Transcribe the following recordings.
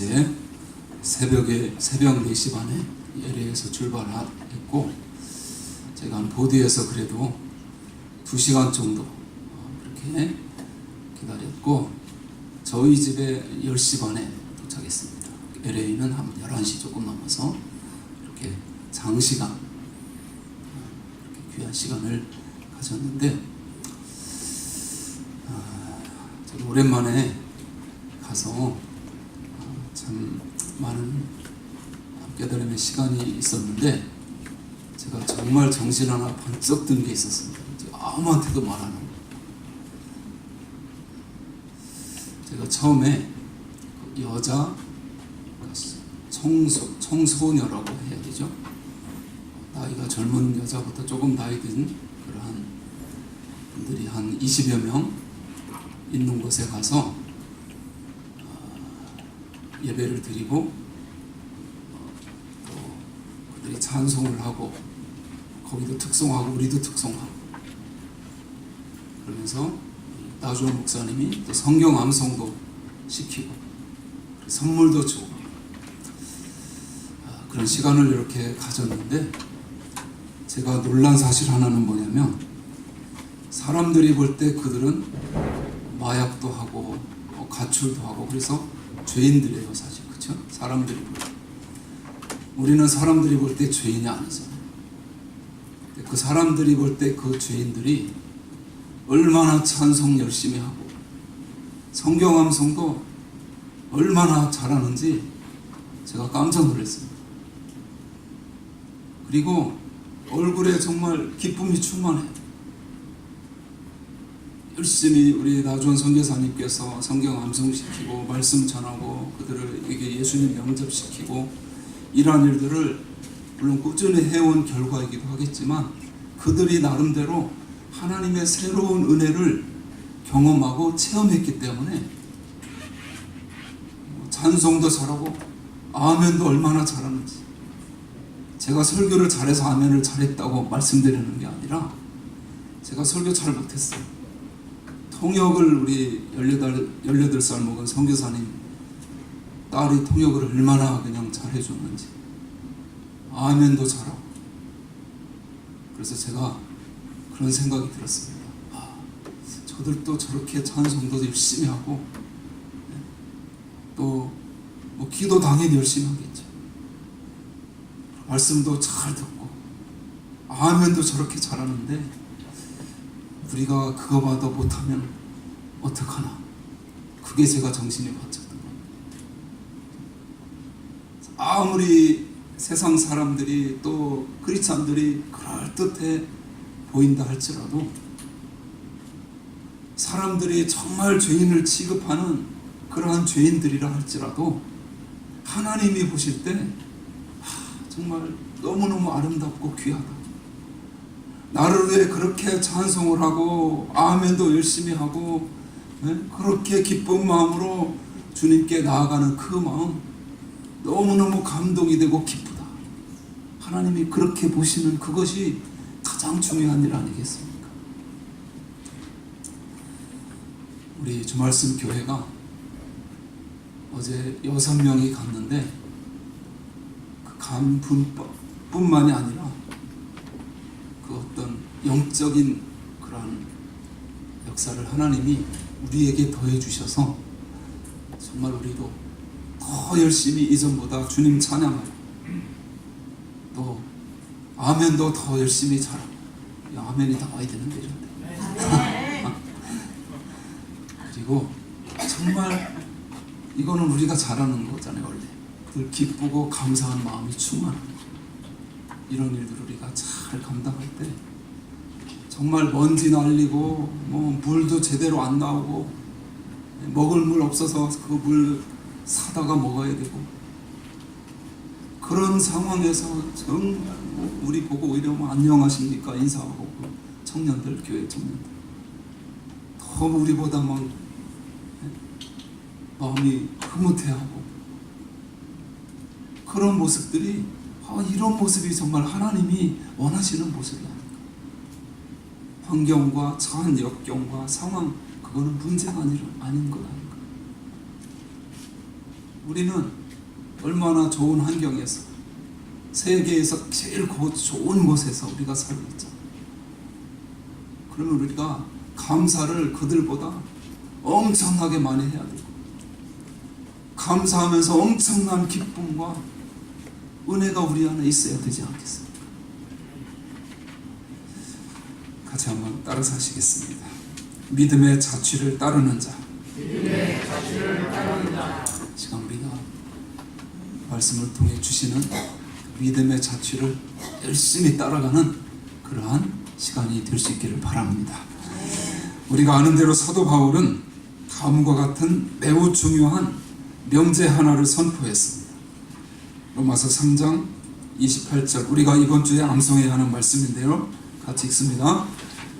어제 새벽 4시 반에 LA에서 출발했고, 제가 한 보드에서 그래도 2시간 정도 그렇게 기다렸고, 저희 집에 10시 반에 도착했습니다. LA는 한 11시 조금 넘어서 이렇게 장시간 이렇게 귀한 시간을 가졌는데, 저도 오랜만에 가서 참 많은 깨달음의 시간이 있었는데, 제가 정말 정신 하나 번쩍 든 게 있었습니다. 아무한테도 말 안 하고. 제가 처음에 여자 청소녀라고 해야 되죠. 나이가 젊은 여자보다 조금 나이 든 그러한 분들이 한 20여 명 있는 곳에 가서 예배를 드리고, 또 그들이 찬송을 하고, 거기도 특송하고 우리도 특송하고, 그러면서 나주원 목사님이 또 성경 암송도 시키고 선물도 주고, 그런 시간을 이렇게 가졌는데, 제가 놀란 사실 하나는 뭐냐면, 사람들이 볼 때 그들은 마약도 하고 가출도 하고 그래서 죄인들이에요, 사실. 그렇죠? 사람들이 볼 때. 우리는 사람들이 볼 때 죄인이 아니잖아요. 그 사람들이 볼 때 그 죄인들이 얼마나 찬송 열심히 하고 성경 암송도 얼마나 잘하는지 제가 깜짝 놀랐습니다. 그리고 얼굴에 정말 기쁨이 충만해요. 열심히 우리 나주원 선교사님께서 성경 암송시키고 말씀 전하고 그들에게 예수님 영접시키고 이러한 일들을 물론 꾸준히 해온 결과이기도 하겠지만, 그들이 나름대로 하나님의 새로운 은혜를 경험하고 체험했기 때문에 찬송도 잘하고 아멘도 얼마나 잘하는지, 제가 설교를 잘해서 아멘을 잘했다고 말씀드리는 게 아니라 제가 설교 잘 못했어요. 통역을 우리 18살 먹은 선교사님 딸이 통역을 얼마나 그냥 잘해줬는지, 아멘도 잘하고. 그래서 제가 그런 생각이 들었습니다. 저들도 저렇게 찬송도 열심히 하고, 또 뭐 기도 당연히 열심히 하겠죠. 말씀도 잘 듣고 아멘도 저렇게 잘하는데, 우리가 그거마다 못하면 어떡하나. 그게 제가 정신이 바쳤던 겁니다. 아무리 세상 사람들이 또 크리스찬들이 그럴듯해 보인다 할지라도, 사람들이 정말 죄인을 취급하는 그러한 죄인들이라 할지라도, 하나님이 보실 때 정말 너무너무 아름답고 귀하다. 나를 위해 그렇게 찬송을 하고 아멘도 열심히 하고 그렇게 기쁜 마음으로 주님께 나아가는 그 마음, 너무너무 감동이 되고 기쁘다. 하나님이 그렇게 보시는 그것이 가장 중요한 일 아니겠습니까? 우리 주말씀 교회가 어제 6명이 갔는데, 그 간 분뿐만이 아니라 그 어떤 영적인 그런 역사를 하나님이 우리에게 더해 주셔서, 정말 우리도 더 열심히 이전보다 주님 찬양하고, 또 아멘도 더 열심히 잘하고. 아멘이 나와야 되는데 이런데. 그리고 정말 이거는 우리가 잘하는 거잖아요. 원래 그 기쁘고 감사한 마음이 충만한 거, 이런 일들을 우리가 잘 감당할 때 정말 먼지 날리고 뭐 물도 제대로 안 나오고, 먹을 물 없어서 그 물 사다가 먹어야 되고, 그런 상황에서 정말 우리 보고 오히려 뭐 안녕하십니까 인사하고, 청년들, 교회 청년들 더 우리보다 막 마음이 흐뭇해하고, 그런 모습들이, 이런 모습이 정말 하나님이 원하시는 모습이 아닐까. 환경과 처한 역경과 상황, 그거는 문제가 아닌 것 아닌가. 우리는 얼마나 좋은 환경에서, 세계에서 제일 좋은 곳에서 우리가 살고 있잖아요. 그러면 우리가 감사를 그들보다 엄청나게 많이 해야 되고, 감사하면서 엄청난 기쁨과 은혜가 우리 안에 있어야 되지 않겠습니까? 같이 한번 따라서 하시겠습니다. 믿음의 자취를 따르는 자. 시간 우리가 말씀을 통해 주시는 믿음의 자취를 열심히 따라가는 그러한 시간이 될 수 있기를 바랍니다. 우리가 아는 대로 사도 바울은 다음과 같은 매우 중요한 명제 하나를 선포했습니다. 로마서 3장 28절, 우리가 이번 주에 암송해야 하는 말씀인데요, 같이 읽습니다.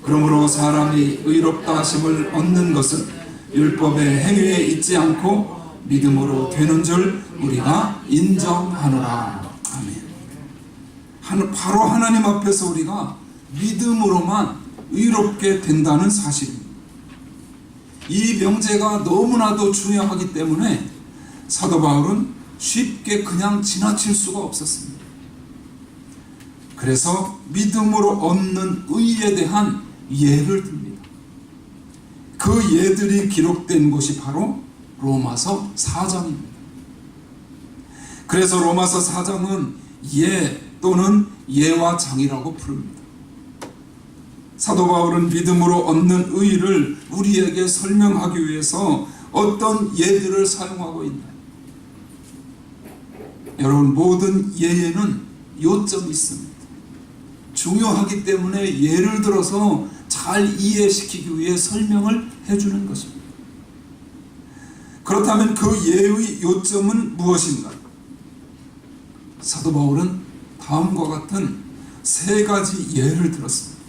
그러므로 사람이 의롭다 하심을 얻는 것은 율법의 행위에 있지 않고 믿음으로 되는 줄 우리가 인정하노라. 아멘. 바로 하나님 앞에서 우리가 믿음으로만 의롭게 된다는 사실입니다. 이 명제가 너무나도 중요하기 때문에 사도 바울은 쉽게 그냥 지나칠 수가 없었습니다. 그래서 믿음으로 얻는 의에 대한 예를 듭니다. 그 예들이 기록된 곳이 바로 로마서 4장입니다. 그래서 로마서 4장은 예 또는 예와 장이라고 부릅니다. 사도 바울은 믿음으로 얻는 의를 우리에게 설명하기 위해서 어떤 예들을 사용하고 있나요? 여러분, 모든 예에는 요점이 있습니다. 중요하기 때문에 예를 들어서 잘 이해시키기 위해 설명을 해주는 것입니다. 그렇다면 그 예의 요점은 무엇인가요? 사도 바울은 다음과 같은 세 가지 예를 들었습니다.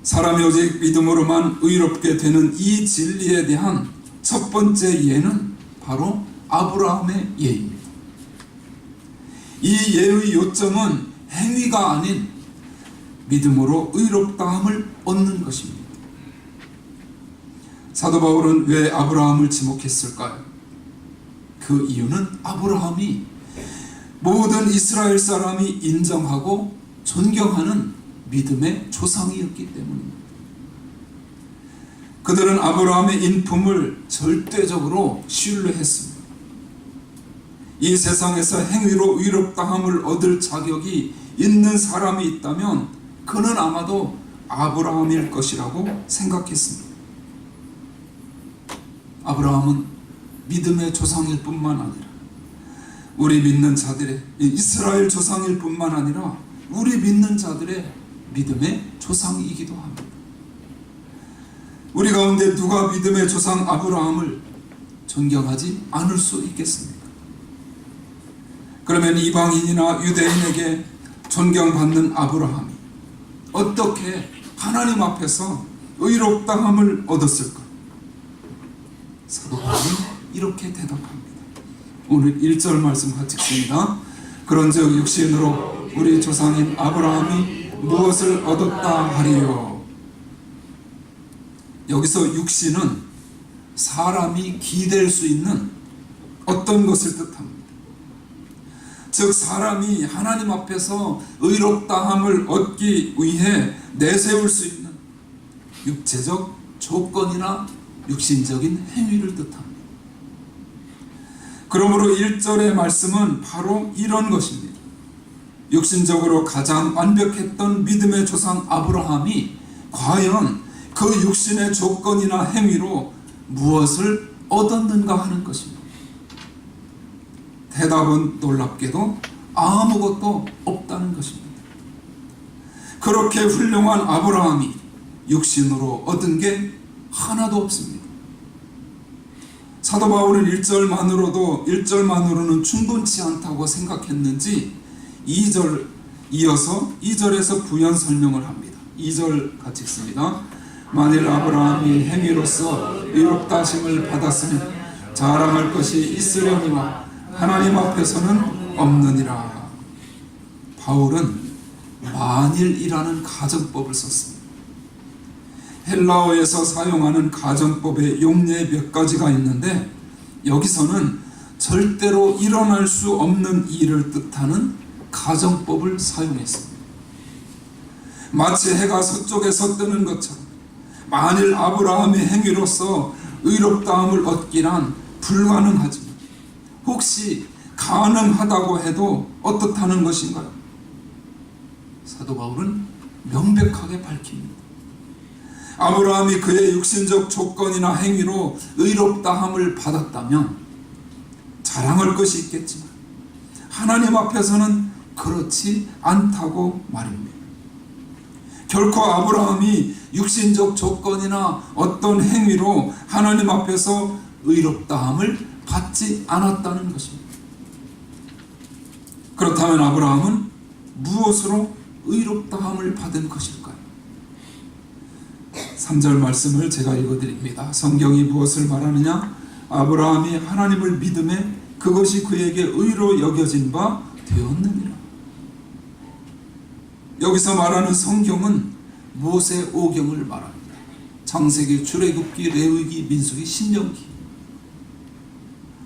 사람이 오직 믿음으로만 의롭게 되는 이 진리에 대한 첫 번째 예는 바로 아브라함의 예입니다. 이 예의 요점은 행위가 아닌 믿음으로 의롭다함을 얻는 것입니다. 사도 바울은 왜 아브라함을 지목했을까요? 그 이유는 아브라함이 모든 이스라엘 사람이 인정하고 존경하는 믿음의 조상이었기 때문입니다. 그들은 아브라함의 인품을 절대적으로 신뢰했습니다. 이 세상에서 행위로 의롭다함을 얻을 자격이 있는 사람이 있다면 그는 아마도 아브라함일 것이라고 생각했습니다. 아브라함은 믿음의 조상일 뿐만 아니라 우리 믿는 자들의, 이스라엘 조상일 뿐만 아니라 우리 믿는 자들의 믿음의 조상이기도 합니다. 우리 가운데 누가 믿음의 조상 아브라함을 존경하지 않을 수 있겠습니까? 그러면 이방인이나 유대인에게 존경받는 아브라함이 어떻게 하나님 앞에서 의롭다함을 얻었을까? 사도 바울은 이렇게 대답합니다. 오늘 1절 말씀 같이 읽습니다. 그런즉 육신으로 우리 조상인 아브라함이 무엇을 얻었다 하리요? 여기서 육신은 사람이 기댈 수 있는 어떤 것을 뜻합니다. 즉 사람이 하나님 앞에서 의롭다함을 얻기 위해 내세울 수 있는 육체적 조건이나 육신적인 행위를 뜻합니다. 그러므로 1절의 말씀은 바로 이런 것입니다. 육신적으로 가장 완벽했던 믿음의 조상 아브라함이 과연 그 육신의 조건이나 행위로 무엇을 얻었는가 하는 것입니다. 대답은 놀랍게도 아무것도 없다는 것입니다. 그렇게 훌륭한 아브라함이 육신으로 얻은 게 하나도 없습니다. 사도 바울은 1절만으로는 충분치 않다고 생각했는지 2절 이어서 2절에서 부연 설명을 합니다. 2절 같이 읽습니다. 만일 아브라함이 행위로서 의롭다 하심을 받았으면 자랑할 것이 있으려니와 하나님 앞에서는 없느니라. 바울은 만일이라는 가정법을 썼습니다. 헬라어에서 사용하는 가정법의 용례 몇 가지가 있는데 여기서는 절대로 일어날 수 없는 일을 뜻하는 가정법을 사용했습니다. 마치 해가 서쪽에서 뜨는 것처럼 만일 아브라함의 행위로서 의롭다함을 얻기란 불가능하지만 혹시 가능하다고 해도 어떻다는 것인가요? 사도 바울은 명백하게 밝힙니다. 아브라함이 그의 육신적 조건이나 행위로 의롭다함을 받았다면 자랑할 것이 있겠지만 하나님 앞에서는 그렇지 않다고 말입니다. 결코 아브라함이 육신적 조건이나 어떤 행위로 하나님 앞에서 의롭다함을 받지 않았다는 것입니다. 그렇다면 아브라함은 무엇으로 의롭다함을 받은 것일까요? 3절 말씀을 제가 읽어드립니다. 성경이 무엇을 말하느냐? 아브라함이 하나님을 믿음에 그것이 그에게 의로 여겨진 바 되었느니라. 여기서 말하는 성경은 모세 오경을 말합니다. 창세기, 출애굽기, 레위기, 민수기, 신명기.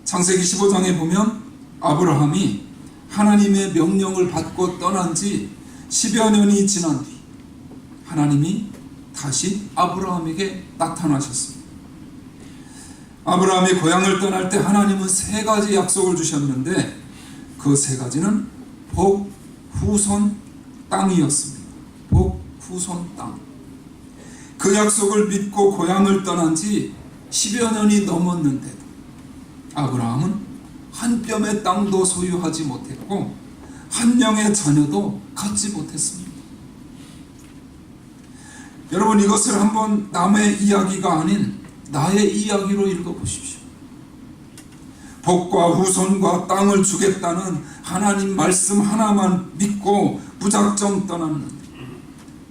창세기 15장에 보면 아브라함이 하나님의 명령을 받고 떠난 지 10여 년이 지난 뒤 하나님이 다시 아브라함에게 나타나셨습니다. 아브라함이 고향을 떠날 때 하나님은 3가지 약속을 주셨는데 그 3가지는 복, 후손, 땅이었습니다. 복, 후손, 땅. 그 약속을 믿고 고향을 떠난 지 10여 년이 넘었는데도 아브라함은 한 뼘의 땅도 소유하지 못했고 한 명의 자녀도 갖지 못했습니다. 여러분, 이것을 한번 남의 이야기가 아닌 나의 이야기로 읽어보십시오. 복과 후손과 땅을 주겠다는 하나님 말씀 하나만 믿고 무작정 떠났는데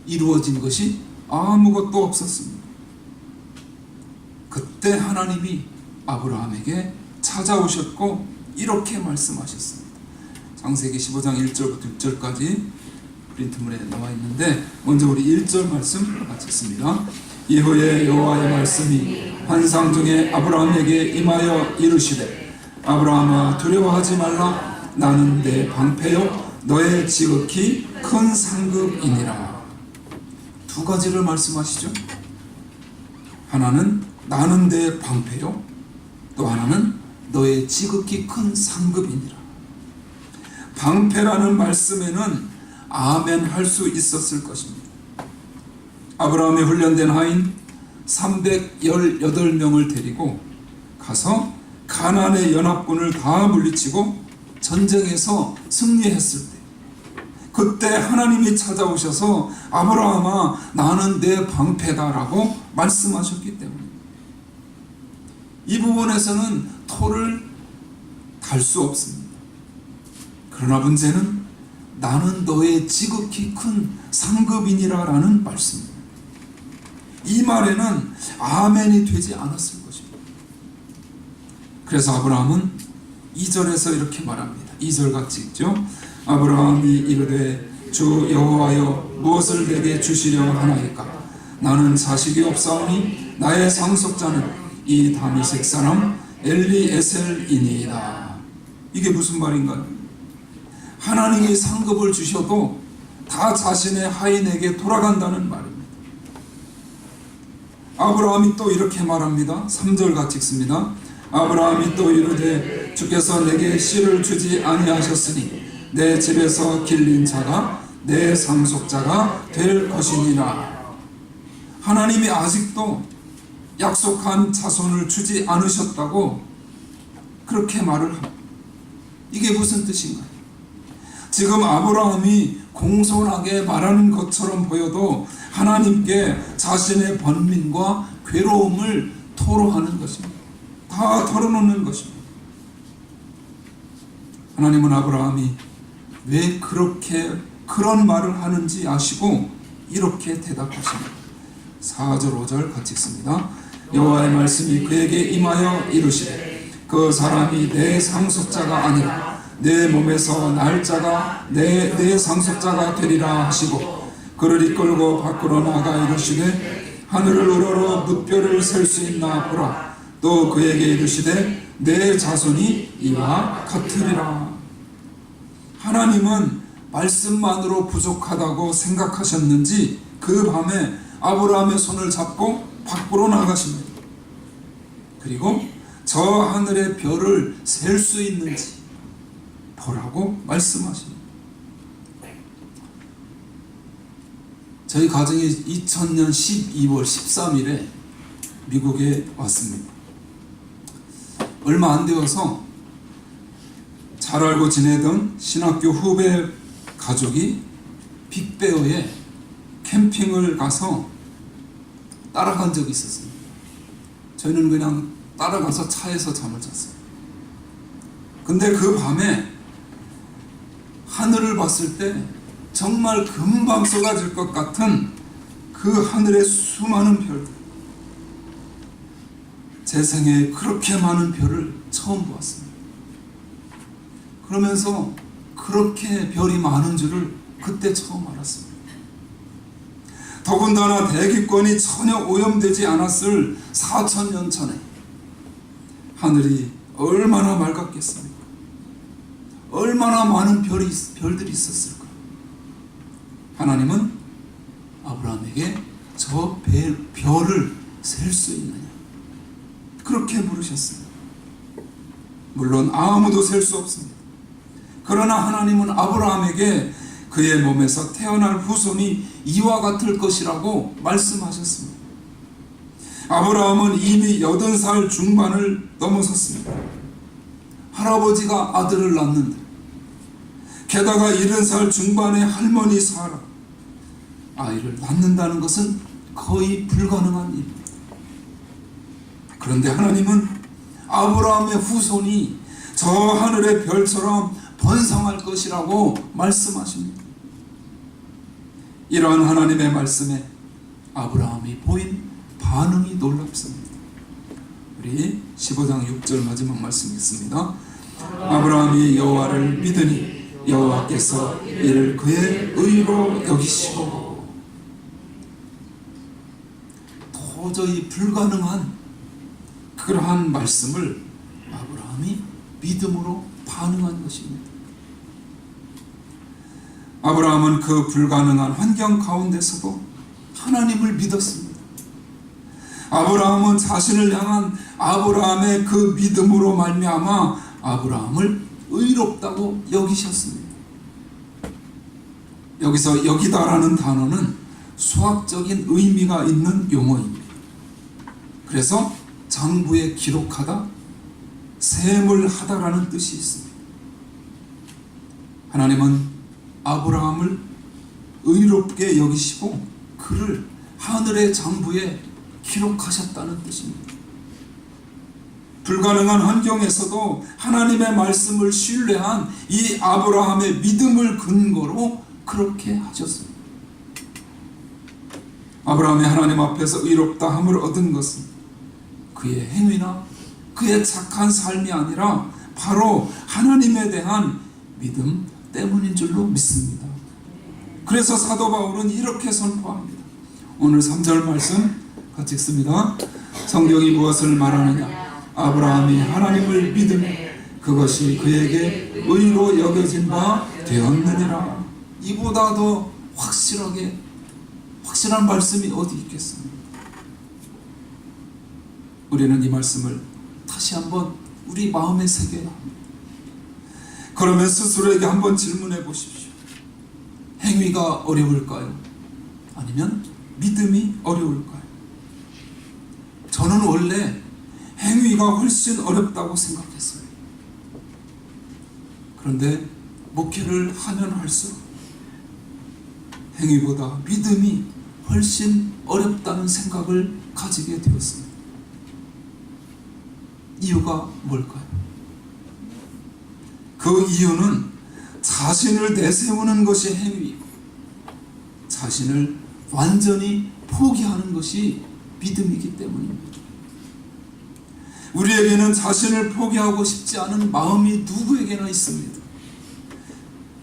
이루어진 것이 아무것도 없었습니다. 그때 하나님이 아브라함에게 찾아오셨고 이렇게 말씀하셨습니다. 창세기 15장 1절부터 6절까지 프린트물에 나와 있는데 먼저 우리 1절 말씀 같이 읽습니다. 이후에 여호와의 말씀이 환상 중에 아브라함에게 임하여 이르시되 아브라함아 두려워하지 말라. 나는 내 방패요 너의 지극히 큰 상급이니라. 2가지를 말씀하시죠. 하나는 나는 내 방패요, 또 하나는 너의 지극히 큰 상급이니라. 방패라는 말씀에는 아멘 할 수 있었을 것입니다. 아브라함의 훈련된 하인 318명을 데리고 가서 가나안의 연합군을 다 물리치고 전쟁에서 승리했을 때 그때 하나님이 찾아오셔서 아브라함아 나는 내 방패다라고 말씀하셨기 때문에 이 부분에서는 토를 달 수 없습니다. 그러나 문제는 나는 너의 지극히 큰 상급이니라 라는 말씀입니다. 이 말에는 아멘이 되지 않았을 것입니다. 그래서 아브라함은 2절에서 이렇게 말합니다. 2절 같이 읽죠. 아브라함이 이르되 주 여호와여 무엇을 내게 주시려 하나이까? 나는 자식이 없사오니 나의 상속자는 이 다미색 사람 엘리에셀이니이다. 이게 무슨 말인가요? 하나님이 상급을 주셔도 다 자신의 하인에게 돌아간다는 말입니다. 아브라함이 또 이렇게 말합니다. 3절 같이 읽습니다. 아브라함이 또 이르되 주께서 내게 씨를 주지 아니하셨으니 내 집에서 길린 자가 내 상속자가 될 것이니라. 하나님이 아직도 약속한 자손을 주지 않으셨다고 그렇게 말을 합니다. 이게 무슨 뜻인가요? 지금 아브라함이 공손하게 말하는 것처럼 보여도 하나님께 자신의 번민과 괴로움을 토로하는 것입니다. 다 털어놓는 것입니다. 하나님은 아브라함이 왜 그런 말을 하는지 아시고 이렇게 대답하십니다. 4절 5절 같이 읽습니다. 여호와의 말씀이 그에게 임하여 이르시되 그 사람이 내 상속자가 아니라 내 몸에서 날 자가 내 상속자가 되리라 하시고 그를 이끌고 밖으로 나가 이르시되 하늘을 우러러 뭇별을 셀 수 있나 보라. 또 그에게 이르시되 내 자손이 이와 같으리라. 하나님은 말씀만으로 부족하다고 생각하셨는지 그 밤에 아브라함의 손을 잡고 밖으로 나가십니다. 그리고 저 하늘의 별을 셀 수 있는지 보라고 말씀하십니다. 저희 가정이 2000년 12월 13일에 미국에 왔습니다. 얼마 안 되어서 잘 알고 지내던 신학교 후배 가족이 빅베어에 캠핑을 가서 따라간 적이 있었습니다. 저희는 그냥 따라가서 차에서 잠을 잤어요. 근데 그 밤에 하늘을 봤을 때 정말 금방 쏟아질 것 같은 그 하늘의 수많은 별들, 제 생에 그렇게 많은 별을 처음 보았습니다. 그러면서 그렇게 별이 많은 줄을 그때 처음 알았습니다. 더군다나 대기권이 전혀 오염되지 않았을 4000년 전에 하늘이 얼마나 맑았겠습니까? 얼마나 많은 별들이 있었을까? 하나님은 아브라함에게 저 별을 셀 수 있느냐? 그렇게 물으셨습니다. 물론 아무도 셀 수 없습니다. 그러나 하나님은 아브라함에게 그의 몸에서 태어날 후손이 이와 같을 것이라고 말씀하셨습니다. 아브라함은 이미 80살 중반을 넘어섰습니다. 할아버지가 아들을 낳는다. 게다가 70살 중반의 할머니 사라 아이를 낳는다는 것은 거의 불가능한 일입니다. 그런데 하나님은 아브라함의 후손이 저 하늘의 별처럼 번성할 것이라고 말씀하십니다. 이러한 하나님의 말씀에 아브라함이 보인 반응이 놀랍습니다. 우리 15장 6절 마지막 말씀 있습니다. 아브라함이 여호와를 믿으니 여호와께서 이를 그의 의로 여기시고. 도저히 불가능한 그러한 말씀을 아브라함이 믿음으로 반응한 것입니다. 아브라함은 그 불가능한 환경 가운데서도 하나님을 믿었습니다. 아브라함은 자신을 향한 아브라함의 그 믿음으로 말미암아 아브라함을 의롭다고 여기셨습니다. 여기서 여기다라는 단어는 수학적인 의미가 있는 용어입니다. 그래서 장부에 기록하다, 셈을 하다라는 뜻이 있습니다. 하나님은 아브라함을 의롭게 여기시고 그를 하늘의 장부에 기록하셨다는 뜻입니다. 불가능한 환경에서도 하나님의 말씀을 신뢰한 이 아브라함의 믿음을 근거로 그렇게 하셨습니다. 아브라함이 하나님 앞에서 의롭다 함을 얻은 것은 그의 행위나 그의 착한 삶이 아니라 바로 하나님에 대한 믿음 때문인 줄로 믿습니다. 그래서 사도 바울은 이렇게 선포합니다. 오늘 3절 말씀 같이 읽습니다. 성경이 무엇을 말하느냐? 아브라함이 하나님을 믿으며 그것이 그에게 의로 여겨진 바 되었느니라. 이보다 더 확실한 말씀이 어디 있겠습니까? 우리는 이 말씀을 다시 한번 우리 마음에 새겨야 합니다. 그러면 스스로에게 한번 질문해 보십시오. 행위가 어려울까요? 아니면 믿음이 어려울까요? 저는 원래 행위가 훨씬 어렵다고 생각했어요. 그런데 목회를 하면 할수록 행위보다 믿음이 훨씬 어렵다는 생각을 가지게 되었습니다. 이유가 뭘까요? 그 이유는 자신을 내세우는 것이 행위이고 자신을 완전히 포기하는 것이 믿음이기 때문입니다. 우리에게는 자신을 포기하고 싶지 않은 마음이 누구에게나 있습니다.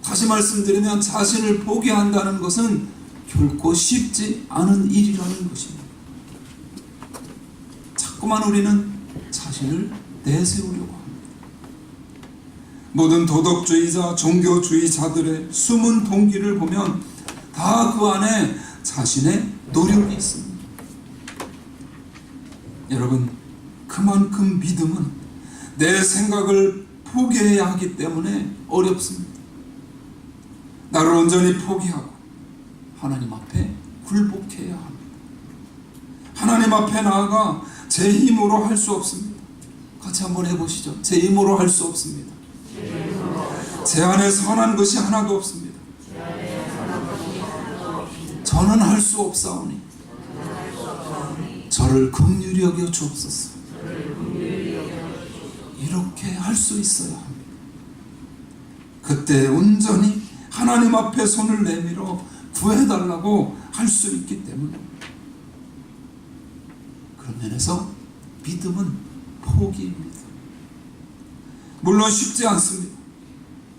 다시 말씀드리면 자신을 포기한다는 것은 결코 쉽지 않은 일이라는 것입니다. 자꾸만 우리는 자신을 내세우려고 모든 도덕주의자, 종교주의자들의 숨은 동기를 보면 다 그 안에 자신의 노력이 있습니다. 여러분, 그만큼 믿음은 내 생각을 포기해야 하기 때문에 어렵습니다. 나를 온전히 포기하고 하나님 앞에 굴복해야 합니다. 하나님 앞에 나아가 제 힘으로 할 수 없습니다. 같이 한번 해보시죠. 제 힘으로 할 수 없습니다. 제 안에 선한 것이 하나도 없습니다. 저는 할 수 없사오니 저를 긍휼히 여겨 주옵소서. 이렇게 할 수 있어야 합니다. 그때 온전히 하나님 앞에 손을 내밀어 구해달라고 할 수 있기 때문에, 그런 면에서 믿음은 포기입니다. 물론 쉽지 않습니다.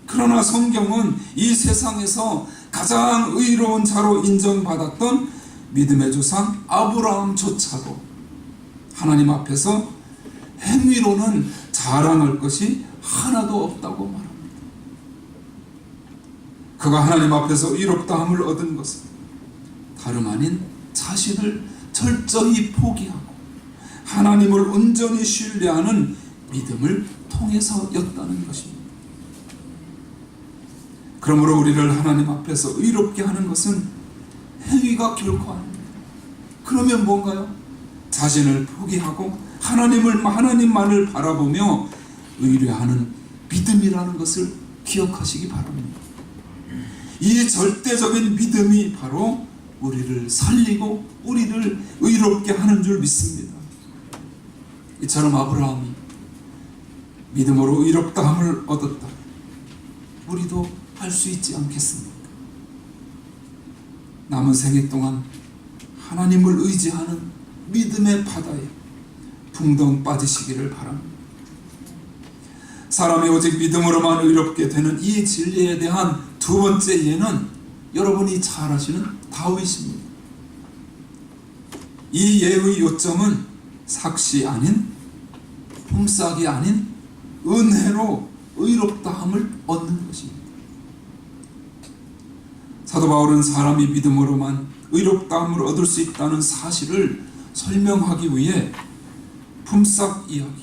그러나 성경은 이 세상에서 가장 의로운 자로 인정받았던 믿음의 조상 아브라함조차도 하나님 앞에서 행위로는 자랑할 것이 하나도 없다고 말합니다. 그가 하나님 앞에서 의롭다함을 얻은 것은 다름 아닌 자신을 철저히 포기하고 하나님을 온전히 신뢰하는 믿음을 통해서였다는 것입니다. 그러므로 우리를 하나님 앞에서 의롭게 하는 것은 행위가 결코 아닙니다. 그러면 뭔가요? 자신을 포기하고 하나님만을 바라보며 의뢰하는 믿음이라는 것을 기억하시기 바랍니다. 이 절대적인 믿음이 바로 우리를 살리고 우리를 의롭게 하는 줄 믿습니다. 이처럼 아브라함이 믿음으로 의롭다함을 얻었다. 우리도 할 수 있지 않겠습니까? 남은 생애 동안 하나님을 의지하는 믿음의 바다에 붕덩 빠지시기를 바랍니다. 사람이 오직 믿음으로만 의롭게 되는 이 진리에 대한 두 번째 예는 여러분이 잘 아시는 다윗입니다. 이 예의 요점은 삭시 아닌, 품삯이 아닌 은혜로 의롭다함을 얻는 것입니다. 사도 바울은 사람이 믿음으로만 의롭다함을 얻을 수 있다는 사실을 설명하기 위해 품삯 이야기,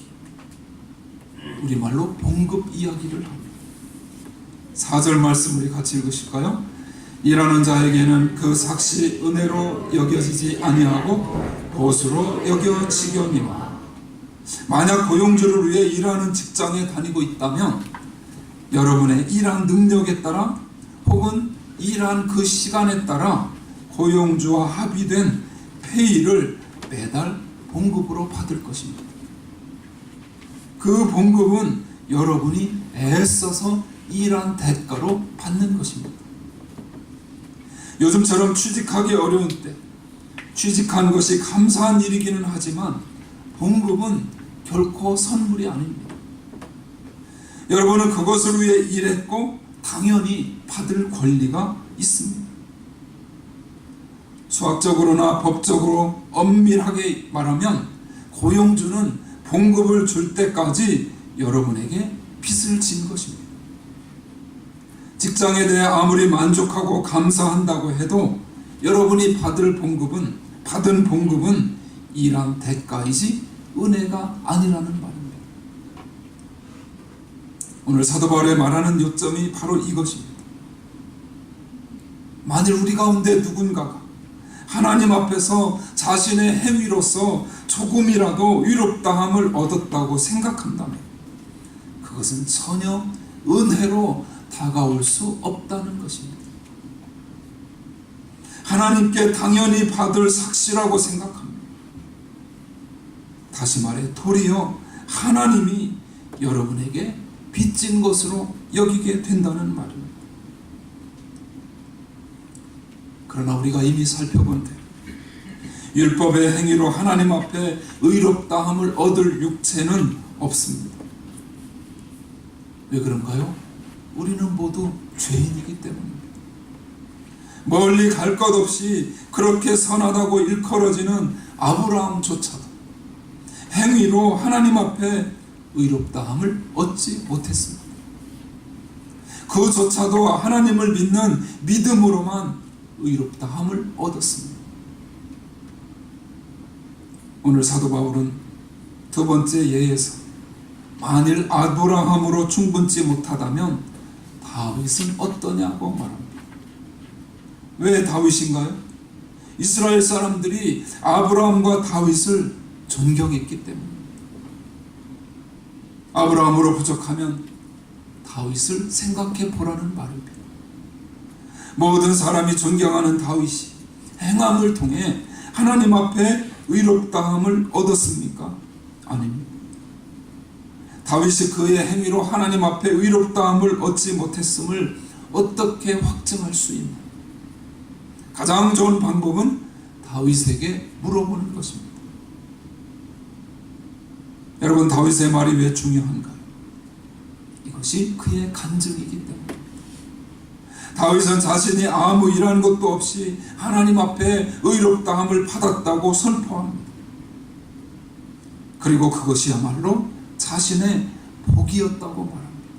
우리말로 봉급 이야기를 합니다. 4절 말씀 우리 같이 읽으실까요? 일하는 자에게는 그 삭시 은혜로 여겨지지 아니하고 보수로 여겨지거니와. 만약 고용주를 위해 일하는 직장에 다니고 있다면 여러분의 일한 능력에 따라 혹은 일한 그 시간에 따라 고용주와 합의된 페이를 매달 봉급으로 받을 것입니다. 그 봉급은 여러분이 애써서 일한 대가로 받는 것입니다. 요즘처럼 취직하기 어려운 때 취직한 것이 감사한 일이기는 하지만 봉급은 결코 선물이 아닙니다. 여러분은 그것을 위해 일했고 당연히 받을 권리가 있습니다. 수학적으로나 법적으로 엄밀하게 말하면 고용주는 봉급을 줄 때까지 여러분에게 빚을 진 것입니다. 직장에 대해 아무리 만족하고 감사한다고 해도 여러분이 받은 봉급은 일한 대가이지 은혜가 아니라는 말입니다. 오늘 사도 바울이 말하는 요점이 바로 이것입니다. 만일 우리 가운데 누군가가 하나님 앞에서 자신의 행위로서 조금이라도 의롭다함을 얻었다고 생각한다면 그것은 전혀 은혜로 다가올 수 없다는 것입니다. 하나님께 당연히 받을 삭시라고 생각합니다. 다시 말해 도리어 하나님이 여러분에게 빚진 것으로 여기게 된다는 말입니다. 그러나 우리가 이미 살펴본 대로 율법의 행위로 하나님 앞에 의롭다함을 얻을 육체는 없습니다. 왜 그런가요? 우리는 모두 죄인이기 때문입니다. 멀리 갈 것 없이 그렇게 선하다고 일컬어지는 아브라함조차도 행위로 하나님 앞에 의롭다함을 얻지 못했습니다. 그조차도 하나님을 믿는 믿음으로만 의롭다함을 얻었습니다. 오늘 사도 바울은 두 번째 예에서 만일 아브라함으로 충분치 못하다면 다윗은 어떠냐고 말합니다. 왜 다윗인가요? 이스라엘 사람들이 아브라함과 다윗을 존경했기 때문입니다. 아브라함으로 부족하면 다윗을 생각해 보라는 말입니다. 모든 사람이 존경하는 다윗이 행함을 통해 하나님 앞에 의롭다함을 얻었습니까? 아닙니다. 다윗이 그의 행위로 하나님 앞에 의롭다함을 얻지 못했음을 어떻게 확증할 수 있나? 가장 좋은 방법은 다윗에게 물어보는 것입니다. 여러분, 다윗의 말이 왜 중요한가요? 이것이 그의 간증이기 때문입니다. 다윗은 자신이 아무 일한 것도 없이 하나님 앞에 의롭다함을 받았다고 선포합니다. 그리고 그것이야말로 자신의 복이었다고 말합니다.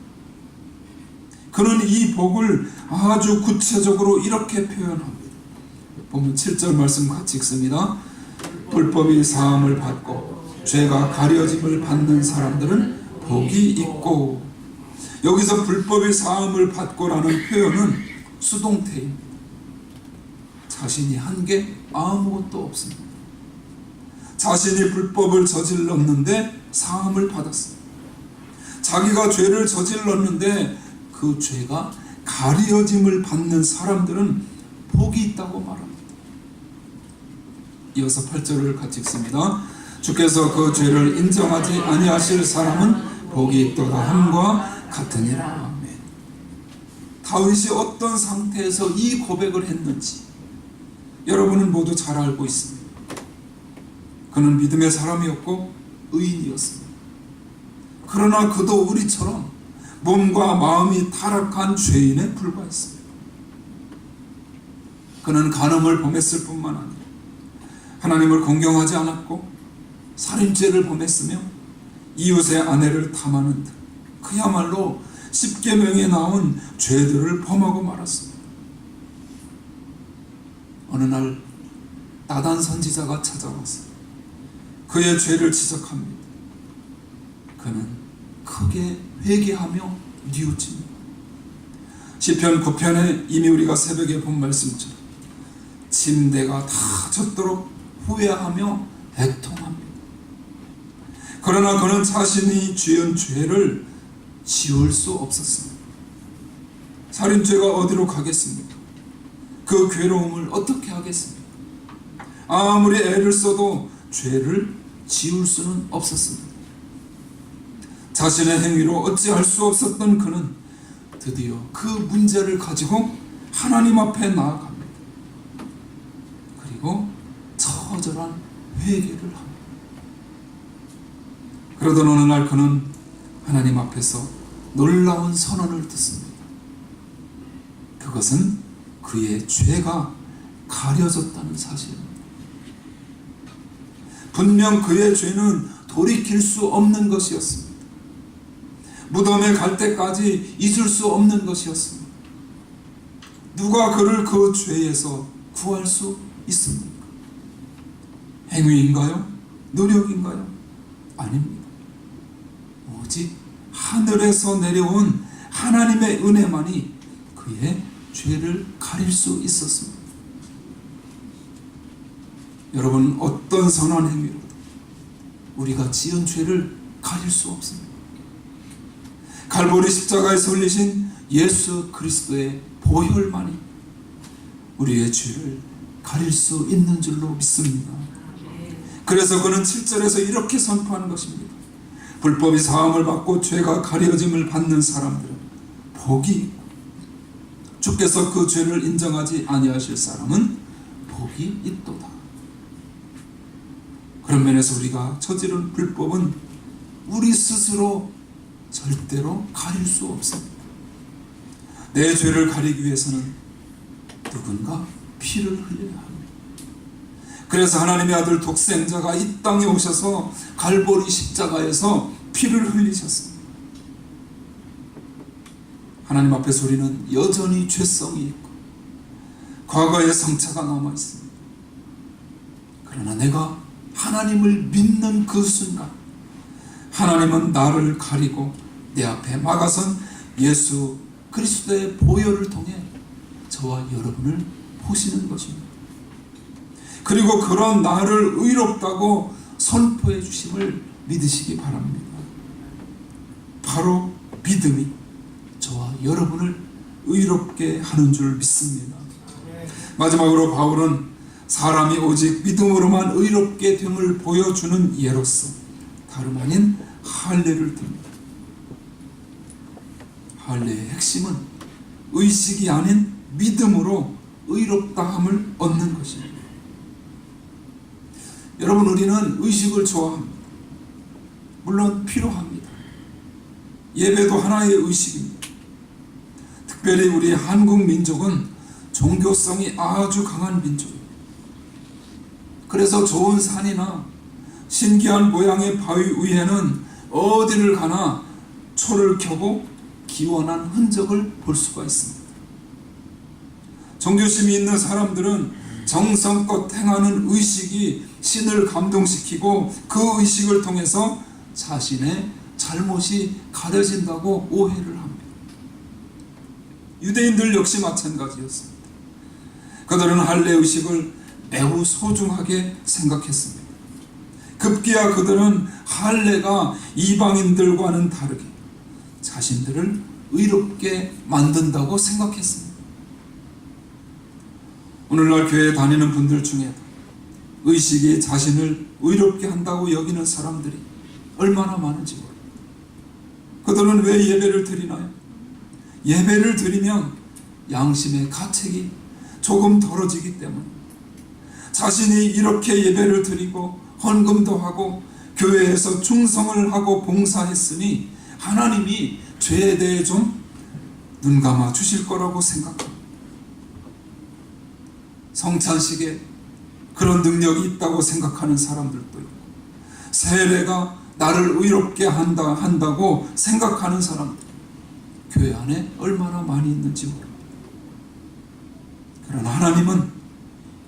그는 이 복을 아주 구체적으로 이렇게 표현합니다. 보면 7절 말씀 같이 읽습니다. 불법이 사함을 받고 죄가 가려짐을 받는 사람들은 복이 있고. 여기서 불법이 사함을 받고라는 표현은 수동태입니다. 자신이 한 게 아무것도 없습니다. 자신이 불법을 저질렀는데 사함을 받았습니다. 자기가 죄를 저질렀는데 그 죄가 가려짐을 받는 사람들은 복이 있다고 말합니다. 이어서 8절을 같이 읽습니다. 주께서 그 죄를 인정하지 아니하실 사람은 복이 있도다 함과 같으니라. 아멘. 다윗이 어떤 상태에서 이 고백을 했는지 여러분은 모두 잘 알고 있습니다. 그는 믿음의 사람이었고 의인이었습니다. 그러나 그도 우리처럼 몸과 마음이 타락한 죄인에 불과했습니다. 그는 간음을 범했을 뿐만 아니라 하나님을 공경하지 않았고 살인죄를 범했으며 이웃의 아내를 탐하는 등 그야말로 십계명에 나온 죄들을 범하고 말았습니다. 어느 날 나단 선지자가 찾아와서 그의 죄를 지적합니다. 그는 크게 회개하며 뉘우칩니다. 시편 9편에 이미 우리가 새벽에 본 말씀처럼 침대가 다 젖도록 후회하며 애통합니다. 그러나 그는 자신이 지은 죄를 지울 수 없었습니다. 살인죄가 어디로 가겠습니까? 그 괴로움을 어떻게 하겠습니까? 아무리 애를 써도 죄를 지울 수는 없었습니다. 자신의 행위로 어찌할 수 없었던 그는 드디어 그 문제를 가지고 하나님 앞에 나아갑니다. 그리고 처절한 회개를 합니다. 그러던 어느 날 그는 하나님 앞에서 놀라운 선언을 듣습니다. 그것은 그의 죄가 가려졌다는 사실입니다. 분명 그의 죄는 돌이킬 수 없는 것이었습니다. 무덤에 갈 때까지 잊을 수 없는 것이었습니다. 누가 그를 그 죄에서 구할 수 있습니까? 행위인가요? 노력인가요? 아닙니다. 오직 하늘에서 내려온 하나님의 은혜만이 그의 죄를 가릴 수 있었습니다. 여러분, 어떤 선한 행위로도 우리가 지은 죄를 가릴 수 없습니다. 갈보리 십자가에서 흘리신 예수 그리스도의 보혈만이 우리의 죄를 가릴 수 있는 줄로 믿습니다. 그래서 그는 7절에서 이렇게 선포하는 것입니다. 불법이 사함을 받고 죄가 가려짐을 받는 사람들은 복이 있고 주께서 그 죄를 인정하지 아니하실 사람은 복이 있도다. 그런 면에서 우리가 저지른 불법은 우리 스스로 절대로 가릴 수 없습니다. 내 죄를 가리기 위해서는 누군가 피를 흘려야 합니다. 그래서 하나님의 아들 독생자가 이 땅에 오셔서 갈보리 십자가에서 피를 흘리셨습니다. 하나님 앞에서 우리는 여전히 죄성이 있고 과거의 상처가 남아 있습니다. 그러나 내가 하나님을 믿는 그 순간 하나님은 나를 가리고 내 앞에 막아선 예수 그리스도의 보혈을 통해 저와 여러분을 보시는 것입니다. 그리고 그런 나를 의롭다고 선포해 주심을 믿으시기 바랍니다. 바로 믿음이 저와 여러분을 의롭게 하는 줄 믿습니다. 마지막으로 바울은 사람이 오직 믿음으로만 의롭게 됨을 보여주는 예로서 다름 아닌 할례를 듭니다. 할례의 핵심은 의식이 아닌 믿음으로 의롭다함을 얻는 것입니다. 여러분, 우리는 의식을 좋아합니다. 물론 필요합니다. 예배도 하나의 의식입니다. 특별히 우리 한국 민족은 종교성이 아주 강한 민족입니다. 그래서 좋은 산이나 신기한 모양의 바위 위에는 어디를 가나 초를 켜고 기원한 흔적을 볼 수가 있습니다. 종교심이 있는 사람들은 정성껏 행하는 의식이 신을 감동시키고 그 의식을 통해서 자신의 잘못이 가려진다고 오해를 합니다. 유대인들 역시 마찬가지였습니다. 그들은 할례 의식을 매우 소중하게 생각했습니다. 급기야 그들은 할례가 이방인들과는 다르게 자신들을 의롭게 만든다고 생각했습니다. 오늘날 교회에 다니는 분들 중에도 의식이 자신을 의롭게 한다고 여기는 사람들이 얼마나 많은지 모릅니다. 그들은 왜 예배를 드리나요? 예배를 드리면 양심의 가책이 조금 덜어지기 때문에 자신이 이렇게 예배를 드리고 헌금도 하고 교회에서 충성을 하고 봉사했으니 하나님이 죄에 대해 좀 눈 감아 주실 거라고 생각합니다. 성찬식에 그런 능력이 있다고 생각하는 사람들도 있고 세례가 나를 의롭게 한다고 생각하는 사람들 교회 안에 얼마나 많이 있는지 모릅니다. 그러나 하나님은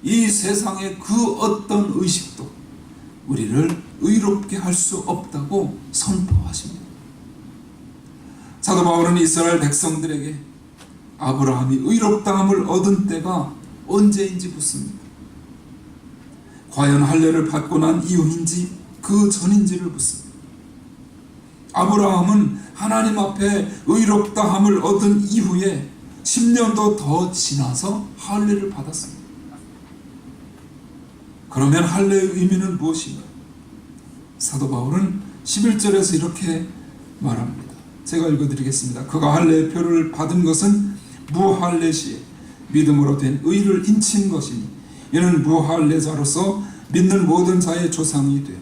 이 세상의 그 어떤 의식도 우리를 의롭게 할 수 없다고 선포하십니다. 사도 바울은 이스라엘 백성들에게 아브라함이 의롭다함을 얻은 때가 언제인지 묻습니다. 과연 할례를 받고 난 이후인지 그 전인지를 묻습니다. 아브라함은 하나님 앞에 의롭다함을 얻은 이후에 10년도 더 지나서 할례를 받았습니다. 그러면 할례의 의미는 무엇인가? 사도 바울은 11절에서 이렇게 말합니다. 제가 읽어드리겠습니다. 그가 할례의 표를 받은 것은 무할례 시에 믿음으로 된 의를 인친 것이니 이는 무할례자로서 믿는 모든 자의 조상이 돼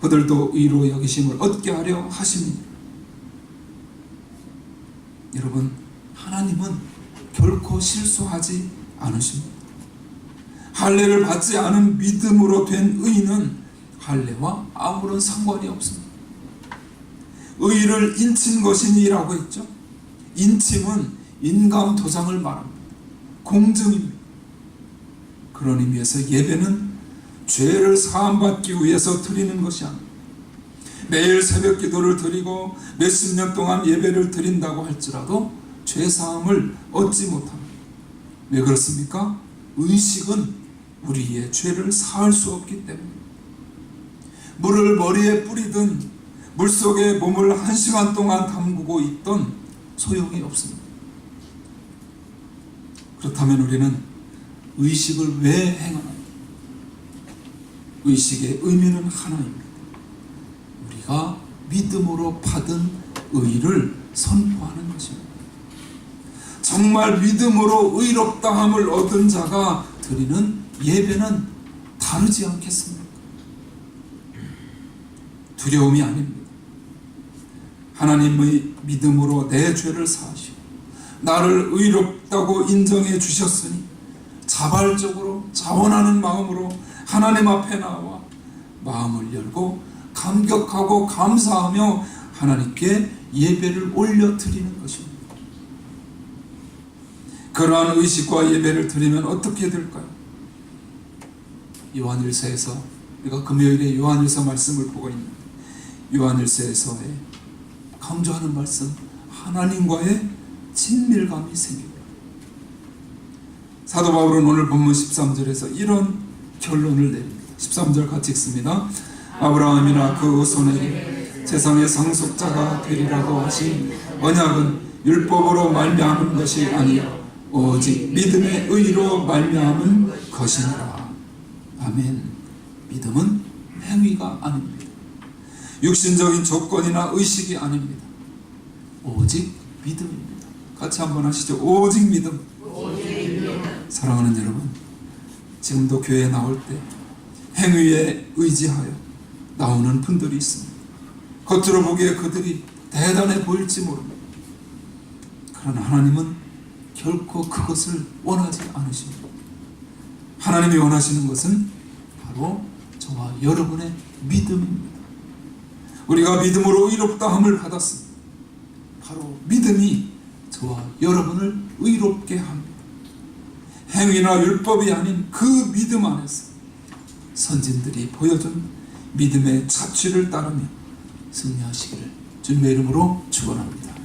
그들도 의로 여기심을 얻게 하려 하십니다. 여러분, 하나님은 결코 실수하지 않으십니다. 할례를 받지 않은 믿음으로 된 의는 할례와 아무런 상관이 없습니다. 의를 인친 것이니라고 했죠. 인침은 인감 도장을 말합니다. 공증입니다. 그런 의미에서 예배는 죄를 사함받기 위해서 드리는 것이 아닙니다. 매일 새벽 기도를 드리고 몇십 년 동안 예배를 드린다고 할지라도 죄사함을 얻지 못합니다. 왜 그렇습니까? 의식은 우리의 죄를 사할 수 없기 때문입니다. 물을 머리에 뿌리든 물속에 몸을 1시간 동안 담그고 있던 소용이 없습니다. 그렇다면 우리는 의식을 왜 행하나? 의식의 의미는 하나입니다. 우리가 믿음으로 받은 의를 선포하는 것입니다. 정말 믿음으로 의롭다함을 얻은 자가 드리는 예배는 다르지 않겠습니까? 두려움이 아닙니다. 하나님의 믿음으로 내 죄를 사하시고 나를 의롭다고 인정해 주셨으니 자발적으로 자원하는 마음으로 하나님 앞에 나와 마음을 열고 감격하고 감사하며 하나님께 예배를 올려드리는 것입니다. 그러한 의식과 예배를 드리면 어떻게 될까요? 요한일서에서, 우리가 금요일에 요한일서 말씀을 보고 있는데, 요한일서에서의 강조하는 말씀, 하나님과의 친밀감이 생깁니다. 사도 바울은 오늘 본문 13절에서 이런 결론을 내립니다. 13절 같이 읽습니다. 아브라함이나 그 후손에게 세상의 상속자가 되리라고 하신 언약은 율법으로 말미암은 것이 아니요 오직 믿음의 의로 말미암은 것이니라. 아멘. 믿음은 행위가 아닙니다. 육신적인 조건이나 의식이 아닙니다. 오직 믿음입니다. 같이 한번 하시죠. 오직 믿음. 사랑하는 여러분, 지금도 교회에 나올 때 행위에 의지하여 나오는 분들이 있습니다. 겉으로 보기에 그들이 대단해 보일지 모릅니다. 그러나 하나님은 결코 그것을 원하지 않으십니다. 하나님이 원하시는 것은 바로 저와 여러분의 믿음입니다. 우리가 믿음으로 의롭다함을 받았습니다. 바로 믿음이 저와 여러분을 의롭게 합니다. 행위나 율법이 아닌 그 믿음 안에서 선진들이 보여준 믿음의 자취를 따르며 승리하시기를 주님의 이름으로 축원합니다.